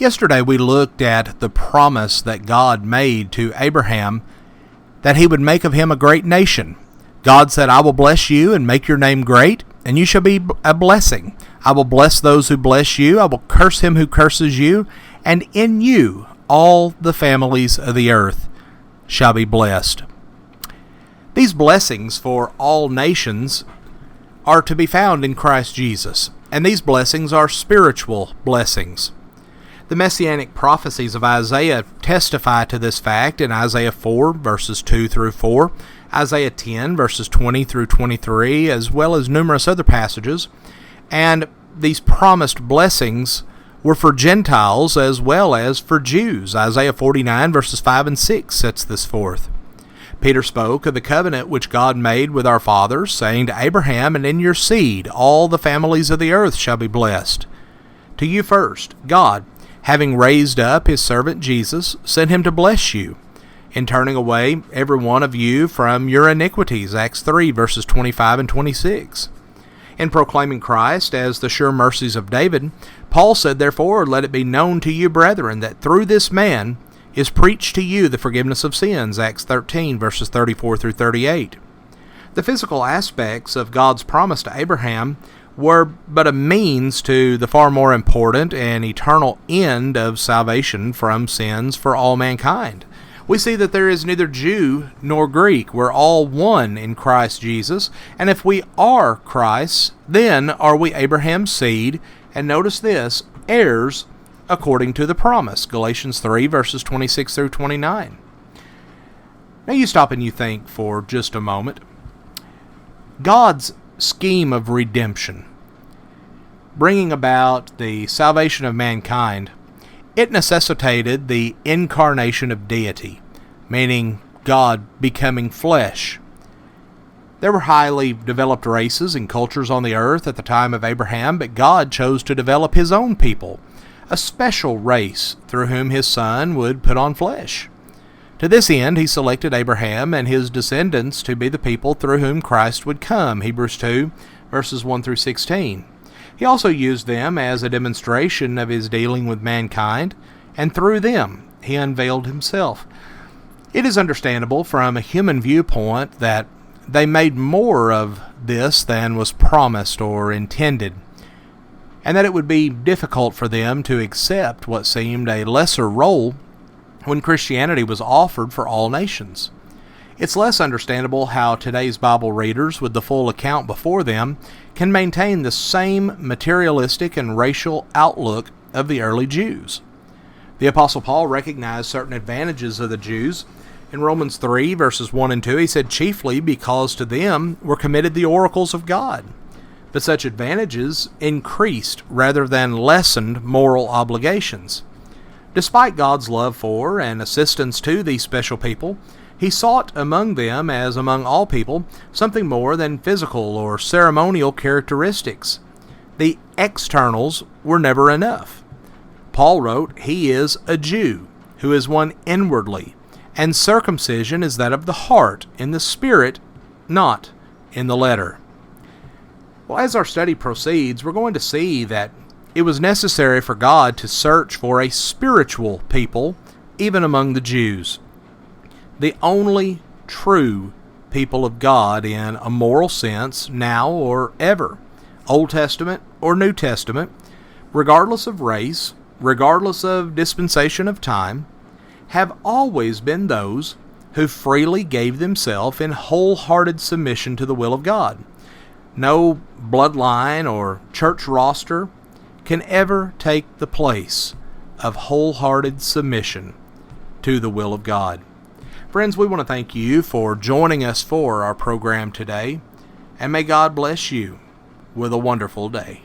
Yesterday we looked at the promise that God made to Abraham that he would make of him a great nation. God said, "I will bless you and make your name great, and you shall be a blessing. I will bless those who bless you. I will curse him who curses you, and in you all the families of the earth shall be blessed." These blessings for all nations are to be found in Christ Jesus, and these blessings are spiritual blessings. The messianic prophecies of Isaiah testify to this fact in Isaiah 4, verses 2 through 4, Isaiah 10, verses 20 through 23, as well as numerous other passages. And these promised blessings were for Gentiles as well as for Jews. Isaiah 49, verses 5 and 6 sets this forth. Peter spoke of the covenant which God made with our fathers, saying to Abraham, "And in your seed all the families of the earth shall be blessed." To you first, God, having raised up his servant Jesus, sent him to bless you, in turning away every one of you from your iniquities. Acts 3, verses 25 and 26. In proclaiming Christ as the sure mercies of David, Paul said, "Therefore let it be known to you, brethren, that through this man is preached to you the forgiveness of sins." Acts 13, verses 34 through 38. The physical aspects of God's promise to Abraham were but a means to the far more important and eternal end of salvation from sins for all mankind. We see that there is neither Jew nor Greek. We're all one in Christ Jesus, and if we are Christ's, then are we Abraham's seed, and notice this, heirs according to the promise. Galatians 3, verses 26 through 29. Now you stop and you think for just a moment. God's scheme of redemption, bringing about the salvation of mankind, it necessitated the incarnation of deity, meaning God becoming flesh. There were highly developed races and cultures on the earth at the time of Abraham, but God chose to develop his own people, a special race through whom his son would put on flesh. To this end, he selected Abraham and his descendants to be the people through whom Christ would come, Hebrews 2, verses 1 through 16. He also used them as a demonstration of his dealing with mankind, and through them he unveiled himself. It is understandable from a human viewpoint that they made more of this than was promised or intended, and that it would be difficult for them to accept what seemed a lesser role when Christianity was offered for all nations. It's less understandable how today's Bible readers, with the full account before them, can maintain the same materialistic and racial outlook of the early Jews. The Apostle Paul recognized certain advantages of the Jews. In Romans 3, verses 1 and 2, he said, "Chiefly because to them were committed the oracles of God." But such advantages increased rather than lessened moral obligations. Despite God's love for and assistance to these special people, he sought among them, as among all people, something more than physical or ceremonial characteristics. The externals were never enough. Paul wrote, "He is a Jew, who is one inwardly, and circumcision is that of the heart, in the spirit, not in the letter." Well, as our study proceeds, we're going to see that it was necessary for God to search for a spiritual people, even among the Jews. The only true people of God in a moral sense, now or ever, Old Testament or New Testament, regardless of race, regardless of dispensation of time, have always been those who freely gave themselves in wholehearted submission to the will of God. No bloodline or church roster can ever take the place of wholehearted submission to the will of God. Friends, we want to thank you for joining us for our program today, and may God bless you with a wonderful day.